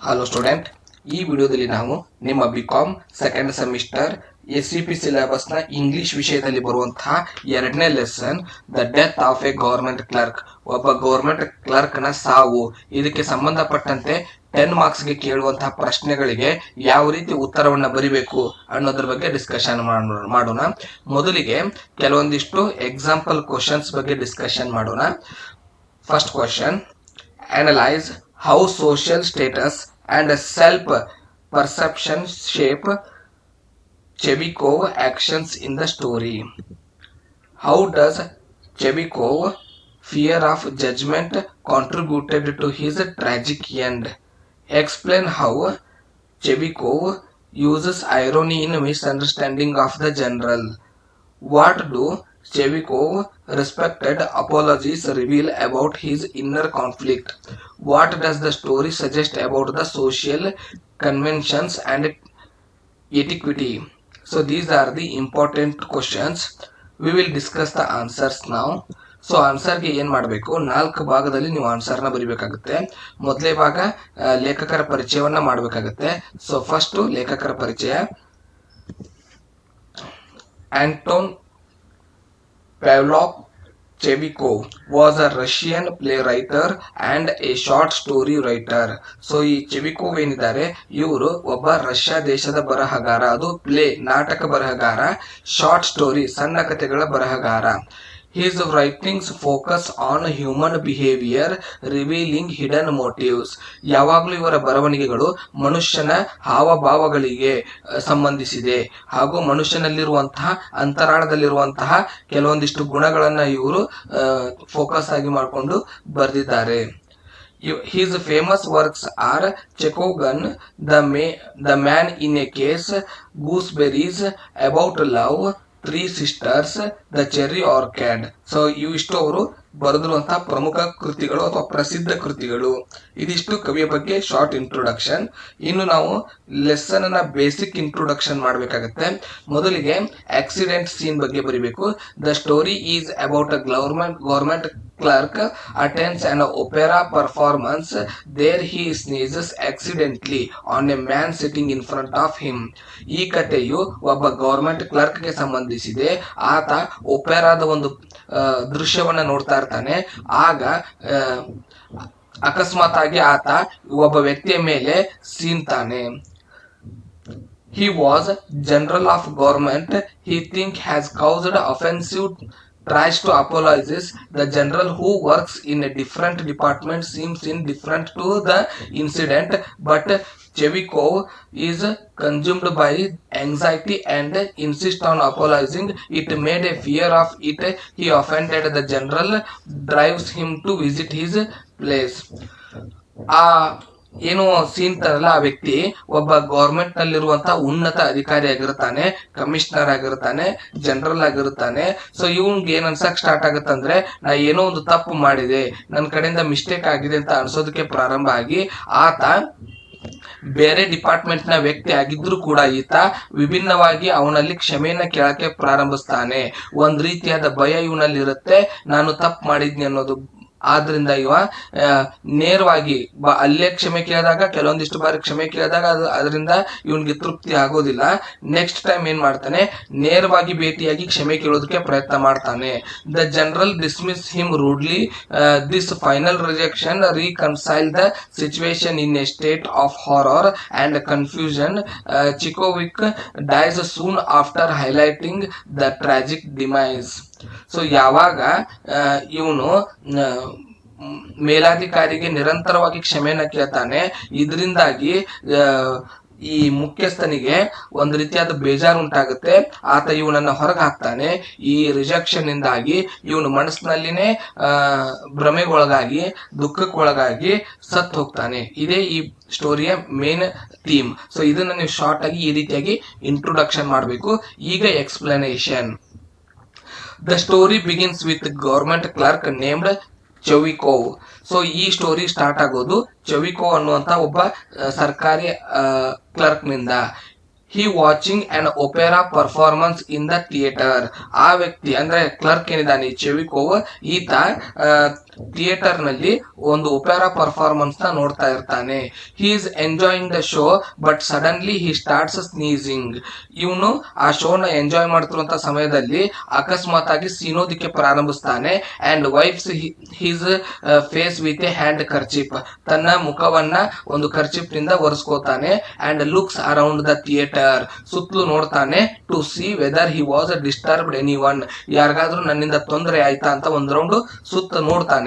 Hello student, ಈ ವಿಡಿಯೋದಲ್ಲಿ ನಾವು ನಿಮ್ಮ BCom second semester SCP syllabus ನ ಇಂಗ್ಲಿಷ್ ವಿಷಯದಲ್ಲಿ ಬರುವಂತಹ ಎರಡನೇ lesson the death of a government clerk, ಒಬ್ಬ ಗವರ್ಮೆಂಟ್ ಕ್ಲರ್ಕ್ ನ ಸಾವು, ಇದಕ್ಕೆ ಸಂಬಂಧಪಟ್ಟಂತೆ 10 ಮಾರ್ಕ್ಸ್ ಗೆ ಕೇಳುವಂತಹ ಪ್ರಶ್ನೆಗಳಿಗೆ ಯಾವ ರೀತಿ ಉತ್ತರವನ್ನ ಬರಿಬೇಕು ಅನ್ನೋದ್ರ ಬಗ್ಗೆ ಡಿಸ್ಕಷನ್ ಮಾಡೋಣ. ಮೊದಲಿಗೆ ಕೆಲವೊಂದಿಷ್ಟು ಎಕ್ಸಾಂಪಲ್ ಕ್ವಶನ್ಸ್ ಬಗ್ಗೆ ಡಿಸ್ಕಷನ್ ಮಾಡೋಣ. First question, analyse how social status and self-perception shape Chebikov actions in the story. How does Chebikov fear of judgment contributed to his tragic end? Explain how Chebikov uses irony in misunderstanding of the general. What do Chebikov respected apologies reveal about his inner conflict? What does the story suggest about the social conventions and etiquette? So these are the important questions. We will discuss the answers now. So ಆನ್ಸರ್ಗೆ ಏನು ಮಾಡಬೇಕು, 4 ಭಾಗದಲ್ಲಿ ನೀವು ಆನ್ಸರ್ನ ಬರೀಬೇಕಾಗುತ್ತೆ. ಮೊದಲೇ ಭಾಗ ಲೇಖಕರ ಪರಿಚಯವನ್ನ ಮಾಡಬೇಕಾಗುತ್ತೆ. So first ಲೇಖಕರ ಪರಿಚಯ. ಆಂಟೋನ್ Pavlov Chebikov was a Russian playwright and a short story writer. So ಈ ಚೆಬಿಕೋವ್ ಏನಿದ್ದಾರೆ, ಇವರು ಒಬ್ಬ ರಷ್ಯಾ ದೇಶದ ಬರಹಗಾರ, ಅದು ಪ್ಲೇ ನಾಟಕ ಬರಹಗಾರ, ಶಾರ್ಟ್ ಸ್ಟೋರಿ ಸಣ್ಣ ಕಥೆಗಳ ಬರಹಗಾರ. His writings focus on human behavior, revealing hidden motives. ಯಾವಾಗಲೂ ಇವರ ಬರವಣಿಗೆಗಳು ಮನುಷ್ಯನ ಹಾವಭಾವಗಳಿಗೆ ಸಂಬಂಧಿಸಿದೆ ಹಾಗೂ ಮನುಷ್ಯನಲ್ಲಿರುವಂತಹ ಅಂತರಾಳದಲ್ಲಿರುವಂತಹ ಕೆಲವೊಂದಿಷ್ಟು ಗುಣಗಳನ್ನ ಇವರು ಫೋಕಸ್ ಆಗಿ ಮಾಡಿಕೊಂಡು ಬರೆದಿದ್ದಾರೆ. His famous works are Chekogan, The Man in a Case, Gooseberries, About Love, 3 Sisters, the cherry orchid. So ಇವಿಷ್ಟು ಅವರು ಬರೆದಿರುವಂತಹ ಪ್ರಮುಖ ಕೃತಿಗಳು ಅಥವಾ ಪ್ರಸಿದ್ಧ ಕೃತಿಗಳು. ಇದಿಷ್ಟು ಕವಿಯ ಬಗ್ಗೆ ಶಾರ್ಟ್ ಇಂಟ್ರೊಡಕ್ಷನ್. ಇನ್ನು ನಾವು ಲೆಸನ್ ನ ಬೇಸಿಕ್ ಇಂಟ್ರೊಡಕ್ಷನ್ ಮಾಡಬೇಕಾಗತ್ತೆ. ಮೊದಲಿಗೆ ಆಕ್ಸಿಡೆಂಟ್ ಸೀನ್ ಬಗ್ಗೆ ಬರೀಬೇಕು. The story is about a government clerk attends an opera performance. There he sneezes accidentally on a man sitting in front of him. ಈ ಕಥೆಯು ಒಬ್ಬ ಗವರ್ಮೆಂಟ್ ಕ್ಲರ್ಕ್ ಗೆ ಸಂಬಂಧಿಸಿದೆ. ಆತ ಒಪೆರಾದ ಒಂದು ದೃಶ್ಯವನ್ನ ನೋಡ್ತಾ ಇರ್ತಾನೆ. ಆಗ ಅಕಸ್ಮಾತ್ ಆಗಿ ಆತ ಒಬ್ಬ ವ್ಯಕ್ತಿಯ ಮೇಲೆ ಸೀನ್ತಾನೆ. He was general of government. He think has caused offensive, tries to apologize. The general who works in a different department seems indifferent to the incident, but Chebikov is consumed by anxiety and insists on apologizing. It made a fear of it. He offended the general, drives him to visit his place. ಏನು scene ತರಲ್ಲ, ಆ ವ್ಯಕ್ತಿ ಒಬ್ಬ government ನಲ್ಲಿರುವಂತಹ ಉನ್ನತ ಅಧಿಕಾರಿ ಆಗಿರ್ತಾನೆ, commissioner ಆಗಿರ್ತಾನೆ, general ಆಗಿರ್ತಾನೆ. ಸೊ ಇವ್ನಿಗೆ ಏನ್ ಅನ್ಸಕ್ ಸ್ಟಾರ್ಟ್ ಆಗತ್ತಂದ್ರೆ, ನಾ ಏನೋ ಒಂದು ತಪ್ಪು ಮಾಡಿದೆ, ನನ್ನ ಕಡೆಯಿಂದ ಮಿಸ್ಟೇಕ್ ಆಗಿದೆ ಅಂತ ಅನ್ಸೋದಕ್ಕೆ ಪ್ರಾರಂಭ ಆಗಿ ಆತ ಬೇರೆ ಡಿಪಾರ್ಟ್ಮೆಂಟ್ ನ ವ್ಯಕ್ತಿ ಆಗಿದ್ರು ಕೂಡ ಈತ ವಿಭಿನ್ನವಾಗಿ ಅವನಲ್ಲಿ ಕ್ಷಮೆಯನ್ನ ಕೇಳಕ್ಕೆ ಪ್ರಾರಂಭಿಸ್ತಾನೆ. ಒಂದ್ ರೀತಿಯಾದ ಭಯ ಇವನಲ್ಲಿ ಇರುತ್ತೆ, ನಾನು ತಪ್ಪು ಮಾಡಿದ್ನಿ ಅನ್ನೋದು. ಆದ್ರಿಂದ ಇವ ನೇರವಾಗಿ ಅಲ್ಲೇ ಕ್ಷಮೆ ಕೇಳಿದಾಗ, ಕೆಲವೊಂದಿಷ್ಟು ಬಾರಿ ಕ್ಷಮೆ ಕೇಳಿದಾಗ ಅದರಿಂದ ಇವನ್ಗೆ ತೃಪ್ತಿ ಆಗೋದಿಲ್ಲ. ನೆಕ್ಸ್ಟ್ ಟೈಮ್ ಏನ್ ಮಾಡ್ತಾನೆ, ನೇರವಾಗಿ ಭೇಟಿಯಾಗಿ ಕ್ಷಮೆ ಕೇಳೋದಕ್ಕೆ ಪ್ರಯತ್ನ ಮಾಡ್ತಾನೆ. The general dismiss him rudely. This final rejection reconcile the situation in a state of horror and confusion. Chikovik dies soon after highlighting the tragic demise. So ಯಾವಾಗ ಇವನು ಮೇಲಾಧಿಕಾರಿಗೆ ನಿರಂತರವಾಗಿ ಕ್ಷಮೆಯನ್ನ ಕೇಳ್ತಾನೆ, ಇದರಿಂದಾಗಿ ಈ ಮುಖ್ಯಸ್ಥನಿಗೆ ಒಂದು ರೀತಿಯಾದ ಬೇಜಾರು ಉಂಟಾಗುತ್ತೆ. ಆತ ಇವನನ್ನ ಹೊರಗೆ ಹಾಕ್ತಾನೆ. ಈ ರಿಜೆಕ್ಷನ್ ಇಂದಾಗಿ ಇವನು ಮನಸ್ಸಿನಲ್ಲಿನೇ ಭ್ರಮೆಗೊಳಗಾಗಿ, ದುಃಖಕ್ಕೊಳಗಾಗಿ ಸತ್ತು ಹೋಗ್ತಾನೆ. ಇದೇ ಈ ಸ್ಟೋರಿಯ ಮೇನ್ ಥೀಮ್. ಸೊ ಇದನ್ನ ನೀವು ಶಾರ್ಟ್ ಆಗಿ ಈ ರೀತಿಯಾಗಿ ಇಂಟ್ರೊಡಕ್ಷನ್ ಮಾಡಬೇಕು. ಈಗ explanation. The story begins with government clerk named Chebikov. So ಈ ಸ್ಟೋರಿ ಸ್ಟಾರ್ಟ್ ಆಗೋದು ಚೆವಿಕೋವ್ ಅನ್ನುವಂತ ಒಬ್ಬ ಸರ್ಕಾರಿ ಕ್ಲರ್ಕ್ ನಿಂದ. He watching an opera performance in the theatre. ಆ ವ್ಯಕ್ತಿ ಅಂದ್ರೆ ಕ್ಲರ್ಕ್ ಏನಿದ್ದಾನೆ ಚೆವಿಕೋವ್, ಈತ ಥಿಯೇಟರ್ ನಲ್ಲಿ ಒಂದು ಒಪೆರಾ ಪರ್ಫಾರ್ಮೆನ್ಸ್ ನ ನೋಡ್ತಾ ಇರ್ತಾನೆ. He is enjoying the show but suddenly he starts sneezing. ಇವನು ಆ ಶೋನ ಎಂಜಾಯ್ ಮಾಡ್ತಿರುವಂತ ಸಮಯದಲ್ಲಿ ಅಕಸ್ಮಾತ್ ಆಗಿ ಸೀನೋದಿಕ್ಕೆ ಪ್ರಾರಂಭಿಸ್ತಾನೆ. And wipes his face with a handkerchief. ತನ್ನ ಮುಖವನ್ನ ಒಂದು ಕರ್ಚಿಪ್ ನಿಂದ ಒರೆಸ್ಕೋತಾನೆ. And looks around the theatre. ಸುತ್ತಲೂ ನೋಡ್ತಾನೆ to see whether he was disturbed anyone. ಯಾರಿಗಾದ್ರೂ ನನ್ನಿಂದ ತೊಂದರೆ ಆಯ್ತಾ ಅಂತ ಒಂದ್ ರೌಂಡ್ ಸುತ್ತ ನೋಡ್ತಾನೆ.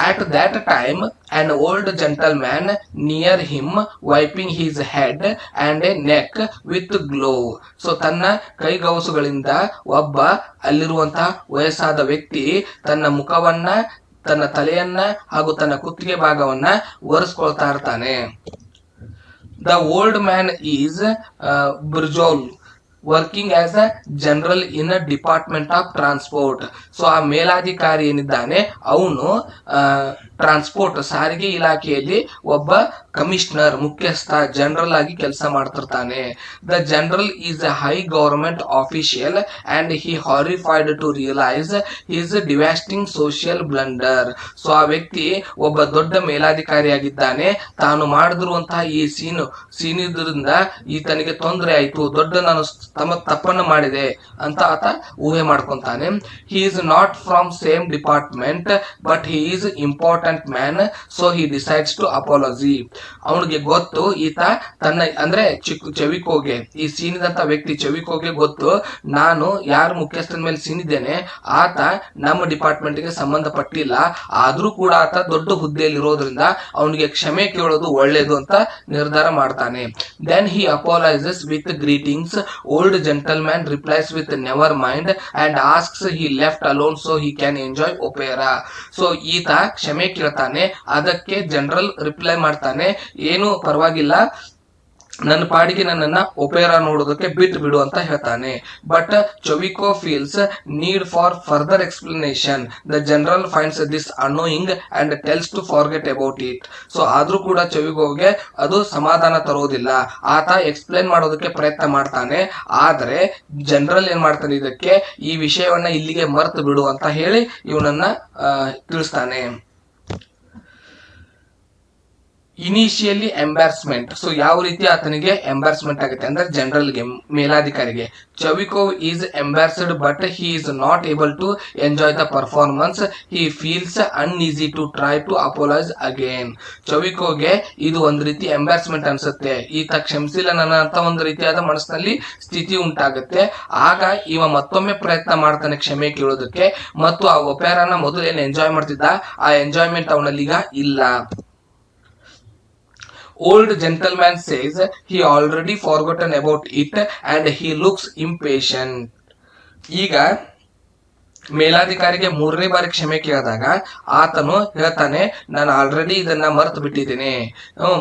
At that time, an old gentleman near him wiping his head and neck with glove. So ತನ್ನ ಕೈಗವಸುಗಳಿಂದ ಒಬ್ಬ ಅಲ್ಲಿರುವಂತಹ ವಯಸ್ಸಾದ ವ್ಯಕ್ತಿ ತನ್ನ ಮುಖವನ್ನ, ತನ್ನ ತಲೆಯನ್ನ ಹಾಗೂ ತನ್ನ ಕುತ್ತಿಗೆ ಭಾಗವನ್ನ ಒರೆಸ್ಕೊಳ್ತಾ ಇರ್ತಾನೆ. The old man is Burjol, working as a general in a department of transport. So ಆ ಮೇಲಾಧಿಕಾರಿ ಏನಿದ್ದಾನೆ ಅವನು ಟ್ರಾನ್ಸ್ಪೋರ್ಟ್ ಸಾರಿಗೆ ಇಲಾಖೆಯಲ್ಲಿ ಒಬ್ಬ ಕಮಿಷನರ್, ಮುಖ್ಯಸ್ಥ, ಜನರಲ್ ಆಗಿ ಕೆಲಸ ಮಾಡ್ತಿರ್ತಾನೆ. The general is a high government official and he horrified to realise his devastating social blunder. So ಆ ವ್ಯಕ್ತಿ ಒಬ್ಬ ದೊಡ್ಡ ಮೇಲಾಧಿಕಾರಿಯಾಗಿದ್ದಾನೆ. ತಾನು ಮಾಡಿದಿರುವಂತಹ ಈ ಸೀನಿದ್ರಿಂದ ಈತನಿಗೆ ತೊಂದರೆ ಆಯ್ತು, ದೊಡ್ಡ ನಾನು ತಪ್ಪನ್ನು ಮಾಡಿದೆ ಅಂತ ಆತ ಊಹೆ ಮಾಡ್ಕೊಂತಾನೆ. He is not from same department but he is important man, so he decides to apology. ಅವನಿಗೆ ಗೊತ್ತು, ಈತ ತನ್ನ ಅಂದ್ರೆ ಚೆವಿಕೋಗೆ, ಈ ಸೀನಿದಂತ ವ್ಯಕ್ತಿ ಚೆವಿಕೋಗೆ ಗೊತ್ತು, ನಾನು ಯಾರು ಮುಖ್ಯಸ್ಥನ ಮೇಲೆ ಸೀನಿದ್ದೇನೆ ಆತ ನಮ್ಮ ಡಿಪಾರ್ಟ್ಮೆಂಟ್ ಗೆ ಸಂಬಂಧಪಟ್ಟಿಲ್ಲ, ಆದ್ರೂ ಕೂಡ ಆತ ದೊಡ್ಡ ಹುದ್ದೆಯಲ್ಲಿ ಇರೋದ್ರಿಂದ ಅವನಿಗೆ ಕ್ಷಮೆ ಕೇಳೋದು ಒಳ್ಳೇದು ಅಂತ ನಿರ್ಧಾರ ಮಾಡ್ತಾನೆ. Then he apologises with greetings. Old gentleman replies with never mind and asks he left alone so he can enjoy opera. So ಈತ ಕ್ಷಮೆ ಕೇಳ್ತಾನೆ, ಅದಕ್ಕೆ ಜನರಲ್ ರಿಪ್ಲೈ ಮಾಡ್ತಾನೆ, ಏನು ಪರವಾಗಿಲ್ಲ, ನನ್ನ ಪಾಡಿಗೆ ನನ್ನನ್ನ ಒಪೇರಾ ನೋಡೋದಕ್ಕೆ ಬಿಟ್ಟು ಬಿಡು ಅಂತ ಹೇಳ್ತಾನೆ. But Chervyakov feels need for further explanation. The general finds this annoying and tells to forget about it. So ಆದ್ರೂ ಕೂಡ ಚೆವಿಕೋಗೆ ಅದು ಸಮಾಧಾನ ತರೋದಿಲ್ಲ. ಆತ ಎಕ್ಸ್ಪ್ಲೇನ್ ಮಾಡೋದಕ್ಕೆ ಪ್ರಯತ್ನ ಮಾಡ್ತಾನೆ, ಆದ್ರೆ ಜನರಲ್ ಏನ್ ಮಾಡ್ತಾನೆ, ಇದಕ್ಕೆ ಈ ವಿಷಯವನ್ನ ಇಲ್ಲಿಗೆ ಮರ್ತು ಬಿಡು ಅಂತ ಹೇಳಿ ಇವನನ್ನ ತಿಳಿಸ್ತಾನೆ. ಇನಿಷಿಯಲಿ ಎಂಬಾರ್ಸ್ಮೆಂಟ್. ಸೊ ಯಾವ ರೀತಿ ಆತನಿಗೆ ಎಂಬಾರ್ಸ್ಮೆಂಟ್ ಆಗುತ್ತೆ ಅಂದ್ರೆ ಜನರಲ್ಗೆ, ಮೇಲಾಧಿಕಾರಿಗೆ. Chervyakov is embarrassed but he is not able to enjoy the performance. He feels uneasy to try to apologise again. ಚೆವಿಕೋವ್ಗೆ ಇದು ಒಂದು ರೀತಿ ಎಂಬಾರ್ಸ್ಮೆಂಟ್ ಅನ್ಸುತ್ತೆ, ಈತ ಕ್ಷಮಿಸಿಲ್ಲ ನನ್ನ ಅಂತ ಒಂದು ರೀತಿಯಾದ ಮನಸ್ಸಿನಲ್ಲಿ ಸ್ಥಿತಿ ಉಂಟಾಗುತ್ತೆ. ಆಗ ಇವ ಮತ್ತೊಮ್ಮೆ ಪ್ರಯತ್ನ ಮಾಡ್ತಾನೆ ಕ್ಷಮೆ ಕೇಳೋದಕ್ಕೆ, ಮತ್ತು ಆ ಒಪೇರಾನ ಮೊದಲು ಏನು ಎಂಜಾಯ್ ಮಾಡ್ತಿದ್ದ ಆ ಎಂಜಾಯ್ಮೆಂಟ್ ಅವನಲ್ಲೀಗ ಇಲ್ಲ. Old gentleman says he already forgotten about it and he looks impatient. ಈಗ ಮೇಲಾಧಿಕಾರಿಗೆ 3ನೇ ಬಾರಿ ಕ್ಷಮೆ ಕೇಳಿದಾಗ ಆತನು ಹೇಳ್ತಾನೆ, ನಾನು ಆಲ್ರೆಡಿ ಇದನ್ನ ಮರೆತು ಬಿಟ್ಟಿದ್ದೇನೆ.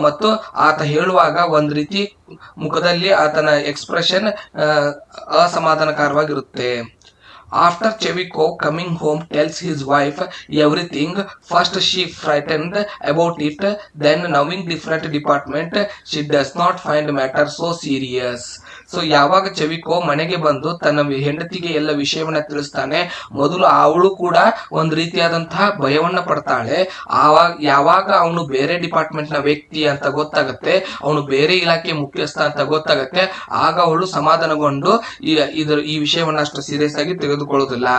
ಮತ್ತು ಆತ ಹೇಳುವಾಗ ಒಂದ್ ರೀತಿ ಮುಖದಲ್ಲಿ ಆತನ expression ಅಸಮಾಧಾನಕರವಾಗಿರುತ್ತೆ. After Chevikov coming home tells his wife everything, first she frightened about it, then knowing different department, she does not find matter so serious. So ಯಾವಾಗ ಚೆವಿಕೋ ಮನೆಗೆ ಬಂದು ತನ್ನ ಹೆಂಡತಿಗೆ ಎಲ್ಲ ವಿಷಯವನ್ನ ತಿಳಿಸ್ತಾನೆ, ಮೊದಲು ಅವಳು ಕೂಡ ಒಂದ್ ರೀತಿಯಾದಂತಹ ಭಯವನ್ನ ಪಡ್ತಾಳೆ. ಯಾವಾಗ ಅವನು ಬೇರೆ ಡಿಪಾರ್ಟ್ಮೆಂಟ್ ನ ವ್ಯಕ್ತಿ ಅಂತ ಗೊತ್ತಾಗತ್ತೆ, ಅವನು ಬೇರೆ ಇಲಾಖೆ ಮುಖ್ಯಸ್ಥ ಅಂತ ಗೊತ್ತಾಗತ್ತೆ, ಆಗ ಅವಳು ಸಮಾಧಾನಗೊಂಡು ಈ ವಿಷಯವನ್ನ ಅಷ್ಟು ಸೀರಿಯಸ್ ಆಗಿ ತೆಗೆದುಕೊಳ್ಳುವುದಿಲ್ಲ.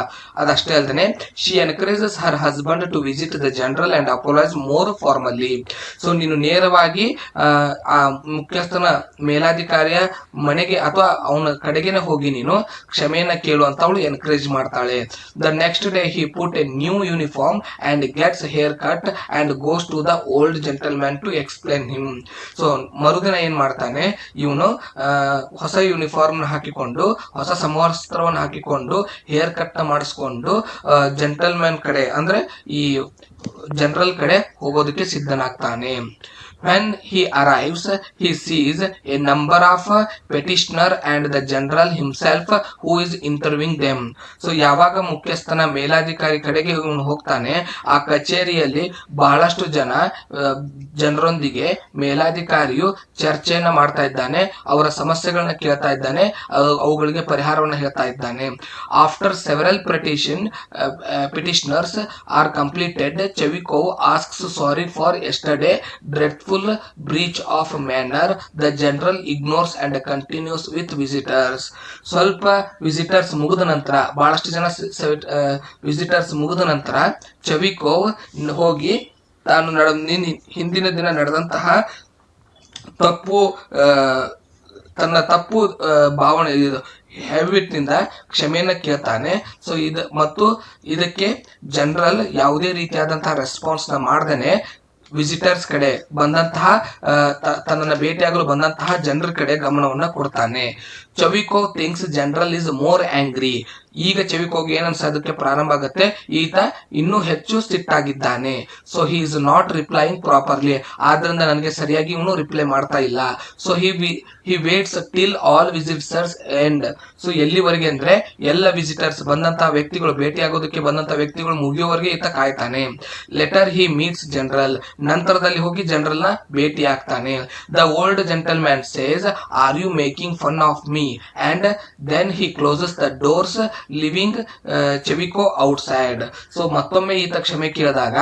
ಅದಷ್ಟೇ ಅಲ್ಲದೆ she encourages her husband to visit the general and apologise more formally. So ನೀನು ನೇರವಾಗಿ ಆ ಮುಖ್ಯಸ್ಥನ ಮೇಲಾಧಿಕಾರಿಯ ಮನೆಗೆ ಅಥವಾ ಅವನ ಕಡೆಗೇನೆ ಹೋಗಿ ನೀನು ಕ್ಷಮೆಯನ್ನ ಕೇಳು ಅಂತ ಅವಳು ಎನ್ಕರೇಜ್ ಮಾಡ್ತಾಳೆ. The next day he put a new uniform and gets hair cut and goes to the old gentleman to explain him. So ಮರುದಿನ ಏನ್ ಮಾಡ್ತಾನೆ, ಇವನು ಹೊಸ ಯೂನಿಫಾರ್ಮ್ ಹಾಕಿಕೊಂಡು, ಹೊಸ ಸಮವಸ್ತ್ರವನ್ನು ಹಾಕಿಕೊಂಡು, ಹೇರ್ ಕಟ್ ಮಾಡಿಸ್ಕೊಂಡು ಜೆಂಟಲ್ಮ್ಯಾನ್ ಕಡೆ ಅಂದ್ರೆ ಈ ಜನರಲ್ ಕಡೆ ಹೋಗೋದಕ್ಕೆ ಸಿದ್ಧನಾಗ್ತಾನೆ. When he arrives, he sees a number of petitioner and the general himself who is interviewing them. So ಯಾವಾಗ ಮುಖ್ಯಸ್ಥನ ಮೇಲಾಧಿಕಾರಿ ಕಡೆಗೆ ಇವನು ಹೋಗ್ತಾನೆ, ಆ ಕಚೇರಿಯಲ್ಲಿ ಬಹಳಷ್ಟು ಜನರೊಂದಿಗೆ ಮೇಲಾಧಿಕಾರಿಯು ಚರ್ಚೆಯನ್ನ ಮಾಡ್ತಾ ಇದ್ದಾನೆ, ಅವರ ಸಮಸ್ಯೆಗಳನ್ನ ಕೇಳ್ತಾ ಇದ್ದಾನೆ, ಅವುಗಳಿಗೆ ಪರಿಹಾರವನ್ನು ಹೇಳ್ತಾ ಇದ್ದಾನೆ. After several petitioners are completed, Chevikov asks sorry for yesterday dreadful breach of manner. The general ignores and continues with visitors. ಸ್ವಲ್ಪ ವಿಸಿಟರ್ಸ್ ಮುಗಿದ ನಂತರ, ಬಹಳಷ್ಟು ಜನ ವಿಸಿಟರ್ಸ್ ಮುಗಿದ ನಂತರ ಚೆವಿಕೋವ್ ಹೋಗಿ ತಾನು ಹಿಂದಿನ ದಿನ ನಡೆದಂತಹ ತನ್ನ ತಪ್ಪು ಭಾವನೆ ಹ್ಯಾಬಿಟ್ ನಿಂದ ಕ್ಷಮೆಯನ್ನ ಕೇಳ್ತಾನೆ. ಸೊ ಇದಕ್ಕೆ ಜನರಲ್ ಯಾವುದೇ ರೀತಿಯಾದಂತಹ ರೆಸ್ಪಾನ್ಸ್ ನ ಮಾಡ್ದೇನೆ ವಿಸಿಟರ್ಸ್ ಕಡೆ ಬಂದಂತಹ ತನ್ನನ್ನು ಭೇಟಿಯಾಗಲು ಬಂದಂತಹ ಜನರ ಕಡೆ ಗಮನವನ್ನ ಕೊಡ್ತಾನೆ. Chervyakov thinks general is more angry. ಈಗ ಚೆವಿಕೋವ್ಗೆ ಏನ್ ಅನ್ಸೋದಕ್ಕೆ ಪ್ರಾರಂಭ ಆಗುತ್ತೆ, ಈತ ಇನ್ನೂ ಹೆಚ್ಚು ಸಿಟ್ಟಾಗಿದ್ದಾನೆ. So he is not replying properly, ಆದ್ರಿಂದ ನನಗೆ ಸರಿಯಾಗಿ ಇವನು ರಿಪ್ಲೈ ಮಾಡ್ತಾ ಇಲ್ಲ. So he waits till all visitors end. So ಎಲ್ಲಿವರೆಗೆ ಅಂದ್ರೆ ಎಲ್ಲ ವಿಸಿಟರ್ಸ್ ಬಂದಂತಹ ವ್ಯಕ್ತಿಗಳು, ಭೇಟಿಯಾಗೋದಕ್ಕೆ ಬಂದಂತಹ ವ್ಯಕ್ತಿಗಳು ಮುಗಿಯೋವರೆಗೆ ಈತ ಕಾಯ್ತಾನೆ. Later he meets general. ನಂತರದಲ್ಲಿ ಹೋಗಿ ಜನರಲ್ ನ ಭೇಟಿ ಆಗ್ತಾನೆ. The old gentleman says, are you making fun of me? And then he closes the doors leaving Chervyakov outside. So ಮತ್ತೊಮ್ಮೆ ಈತ ಕ್ಷಮೆ ಕೇಳಿದಾಗ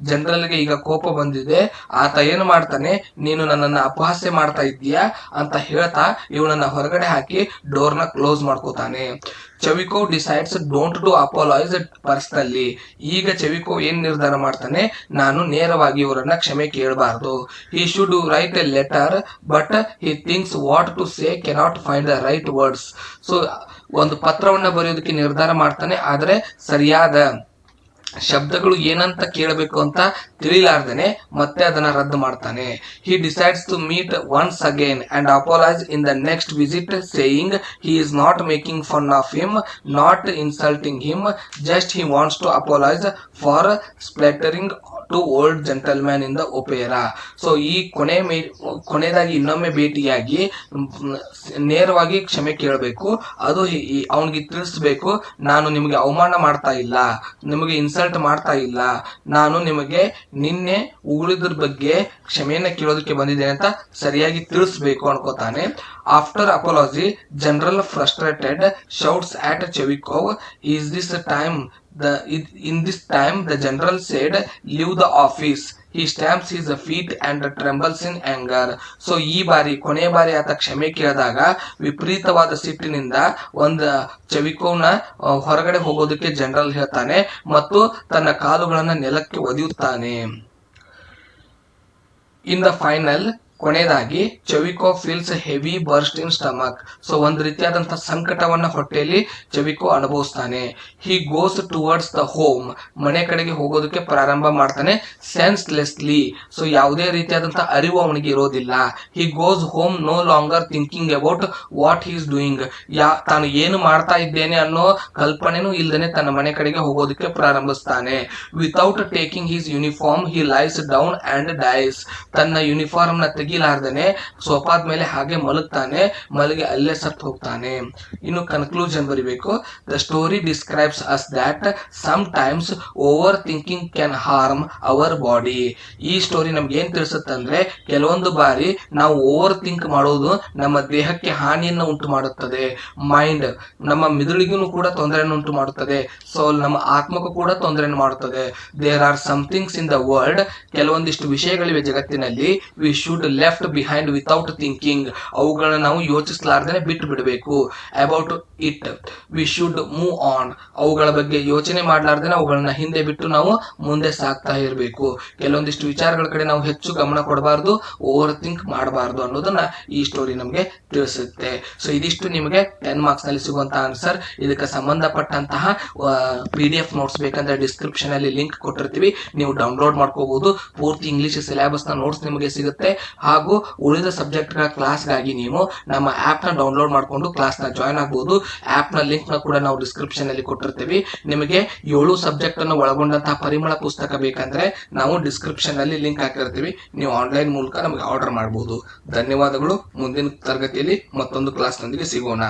ಜನರಲ್ಗೆ ಈಗ ಕೋಪ ಬಂದಿದೆ. ಆತ ಏನು ಮಾಡ್ತಾನೆ, ನೀನು ನನ್ನನ್ನ ಅಪಹಾಸ್ಯ ಮಾಡ್ತಾ ಇದ್ದೀಯಾ ಅಂತ ಹೇಳ್ತಾ ಇವನನ್ನ ಹೊರಗಡೆ ಹಾಕಿ ಡೋರ್ನ ಕ್ಲೋಸ್ ಮಾಡ್ಕೋತಾನೆ. Chervyakov decides don't to apologise personally. ಈಗ ಚೆವಿಕೋವ್ ಏನ್ ನಿರ್ಧಾರ ಮಾಡ್ತಾನೆ, ನಾನು ನೇರವಾಗಿ ಇವರನ್ನ ಕ್ಷಮೆ ಕೇಳಬಾರ್ದು. He should write a letter but he thinks what to say cannot find the right words. So ಒಂದು ಪತ್ರವನ್ನ ಬರೆಯೋದಕ್ಕೆ ನಿರ್ಧಾರ ಮಾಡ್ತಾನೆ, ಆದ್ರೆ ಸರಿಯಾದ ಶಬ್ದಗಳು ಏನಂತ ಕೇಳಬೇಕು ಅಂತ ತಿಳಿಲಾರ್ದೇನೆ ಮತ್ತೆ ಅದನ್ನ ರದ್ದು ಮಾಡ್ತಾನೆ. He decides to meet once again and apologise in the next visit, saying he is not making fun of him, not insulting him, just he wants to apologise for splattering to old gentleman in the opera. So ಈ ಕೊನೆಯದಾಗಿ ಇನ್ನೊಮ್ಮೆ ಭೇಟಿಯಾಗಿ ನೇರವಾಗಿ ಕ್ಷಮೆ ಕೇಳಬೇಕು. ಅದು ಅವನಿಗೆ ತಿಳಿಸ್ಬೇಕು, ನಾನು ನಿಮಗೆ ಅವಮಾನ ಮಾಡ್ತಾ ಇಲ್ಲ, ನಿಮಗೆ ಇನ್ಸಲ್ಟ್ ಮಾಡ್ತಾ ಇಲ್ಲ, ನಾನು ನಿಮಗೆ ನಿನ್ನೆ ಉಗುಳಿದ್ರ ಬಗ್ಗೆ ಕ್ಷಮೆಯನ್ನ ಕೇಳೋದಕ್ಕೆ ಬಂದಿದ್ದೇನೆ ಅಂತ ಸರಿಯಾಗಿ ತಿಳಿಸ್ಬೇಕು ಅನ್ಕೋತಾನೆ. After apology general frustrated shouts at Chervyakov, in this time the general said, leave the office. He stamps his feet and trembles in anger. So ಈ ಬಾರಿ ಕೊನೆ ಬಾರಿ ಆತ ಕ್ಷಮೆ ಕೇಳಿದಾಗ ವಿಪರೀತವಾದ ಸಿಟ್ಟಿನಿಂದ ಒಂದು ಚೆವಿಕೋವ್ನ ಹೊರಗಡೆ ಹೋಗೋದಕ್ಕೆ ಜನರಲ್ ಹೇಳ್ತಾನೆ ಮತ್ತು ತನ್ನ ಕಾಲುಗಳನ್ನ ನೆಲಕ್ಕೆ ಒದೆಯುತ್ತಾನೆ. ಇನ್ ದ ಫೈನಲ್, ಕೊನೆಯದಾಗಿ Chervyakov feels heavy burst in stomach. So ಒಂದು ರೀತಿಯಾದಂತಹ ಸಂಕಟವನ್ನ ಹೊಟ್ಟೆಯಲ್ಲಿ ಚೆವಿಕೋವ್ ಅನುಭವಿಸ್ತಾನೆ. He goes towards the home. ಮನೆ ಕಡೆಗೆ ಹೋಗೋದಕ್ಕೆ ಪ್ರಾರಂಭ ಮಾಡ್ತಾನೆ ಸೆನ್ಸ್ಲೆಸ್ಲಿ. ಸೊ ಯಾವುದೇ ರೀತಿಯಾದಂತಹ ಅರಿವು ಅವನಿಗೆ ಇರೋದಿಲ್ಲ. He goes home no longer thinking about what he is doing. ತಾನು ಏನು ಮಾಡ್ತಾ ಇದ್ದೇನೆ ಅನ್ನೋ ಕಲ್ಪನೆನೂ ಇಲ್ಲದೆ ತನ್ನ ಮನೆ ಕಡೆಗೆ ಹೋಗೋದಕ್ಕೆ ಪ್ರಾರಂಭಿಸ್ತಾನೆ. Without taking his uniform he lies down and dies. ತನ್ನ ಯೂನಿಫಾರ್ಮ್ ನ ತೆಗಿಲಾರ್ದೇನೆ ಸೋಫಾದ ಮೇಲೆ ಹಾಗೆ ಮಲಗ್ತಾನೆ, ಮಲಗಿ ಅಲ್ಲೇ ಸತ್ತು ಹೋಗ್ತಾನೆ. ಇನ್ನು ಕನ್ಕ್ಲೂಷನ್ ಬರಿಬೇಕು. The story describes us that sometimes over thinking can harm our body. ಈ ಸ್ಟೋರಿ ನಮ್ಗೆ ಏನ್ ತಿಳಿಸುತ್ತಂದ್ರೆ, ಕೆಲವೊಂದು ಬಾರಿ ನಾವು ಓವರ್ ಥಿಂಕ್ ಮಾಡೋದು ನಮ್ಮ ದೇಹಕ್ಕೆ ಹಾನಿಯನ್ನು ಉಂಟು ಮಾಡುತ್ತದೆ. ಮೈಂಡ್ ನಮ್ಮ ಮಿದುಳಿಗೂ ಕೂಡ ತೊಂದರೆಯನ್ನು ಉಂಟು ಮಾಡುತ್ತದೆ. ಸೊ ನಮ್ಮ ಆತ್ಮಕ್ಕೂ ಕೂಡ ತೊಂದರೆಯನ್ನು ಮಾಡುತ್ತದೆ. There are somethings in the world. ಕೆಲವೊಂದಿಷ್ಟು ವಿಷಯಗಳಿವೆ ಜಗತ್ತಿನಲ್ಲಿ. We should left behind without thinking. ಅವುಗಳನ್ನ ನಾವು ಯೋಚಿಸಲಾರ್ದೇನೆ ಬಿಟ್ಟು ಬಿಡಬೇಕು. About it we should move on. ಅವುಗಳ ಬಗ್ಗೆ ಯೋಚನೆ ಮಾಡಲಾರ್ದೇನೆ ಅವುಗಳನ್ನ ಹಿಂದೆ ಬಿಟ್ಟು ನಾವು ಮುಂದೆ ಸಾಕ್ತಾ ಇರಬೇಕು. ಕೆಲವೊಂದಿಷ್ಟು ವಿಚಾರಗಳ ಕಡೆ ನಾವು ಹೆಚ್ಚು ಗಮನ ಕೊಡಬಾರ್ದು, ಓವರ್ ಥಿಂಕ್ ಮಾಡಬಾರ್ದು ಅನ್ನೋದನ್ನ ಈ ಸ್ಟೋರಿ ನಮಗೆ ತಿಳಿಸುತ್ತೆ. ಸೊ ಇದಿಷ್ಟು ನಿಮಗೆ 10 ಮಾರ್ಕ್ಸ್ ನಲ್ಲಿ ಸಿಗುವಂತಹ ಆನ್ಸರ್. ಇದಕ್ಕೆ ಸಂಬಂಧಪಟ್ಟಂತಹ PDF ನೋಟ್ಸ್ ಬೇಕಂದ್ರೆ ಡಿಸ್ಕ್ರಿಪ್ಷನ್ ಅಲ್ಲಿ ಲಿಂಕ್ ಕೊಟ್ಟಿರ್ತೀವಿ, ನೀವು ಡೌನ್ಲೋಡ್ ಮಾಡ್ಕೋಬಹುದು. ಪೂರ್ತಿ ಇಂಗ್ಲಿಷ್ ಸಿಲೆಬಸ್ ನ ನೋಟ್ಸ್ ನಿಮಗೆ ಸಿಗುತ್ತೆ. ಹಾಗೂ ಉಳಿದ ಸಬ್ಜೆಕ್ಟ್ಗಳ ಕ್ಲಾಸ್ಗಾಗಿ ನೀವು ನಮ್ಮ ಆ್ಯಪ್ನ ಡೌನ್ಲೋಡ್ ಮಾಡಿಕೊಂಡು ಕ್ಲಾಸ್ನ ಜಾಯ್ನ್ ಆಗ್ಬೋದು. ಆ್ಯಪ್ನ ಲಿಂಕ್ನ ಕೂಡ ನಾವು ಡಿಸ್ಕ್ರಿಪ್ಷನ್ ಅಲ್ಲಿ ಕೊಟ್ಟಿರ್ತೀವಿ. ನಿಮಗೆ 7 ಸಬ್ಜೆಕ್ಟ್ ಅನ್ನು ಒಳಗೊಂಡಂತಹ ಪರಿಮಳ ಪುಸ್ತಕ ಬೇಕಂದ್ರೆ ನಾವು ಡಿಸ್ಕ್ರಿಪ್ಷನ್ ಅಲ್ಲಿ ಲಿಂಕ್ ಹಾಕಿರ್ತೀವಿ. ನೀವು ಆನ್ಲೈನ್ ಮೂಲಕ ನಮಗೆ ಆರ್ಡರ್ ಮಾಡಬಹುದು. ಧನ್ಯವಾದಗಳು. ಮುಂದಿನ ತರಗತಿಯಲ್ಲಿ ಮತ್ತೊಂದು ಕ್ಲಾಸ್ನೊಂದಿಗೆ ಸಿಗೋಣ.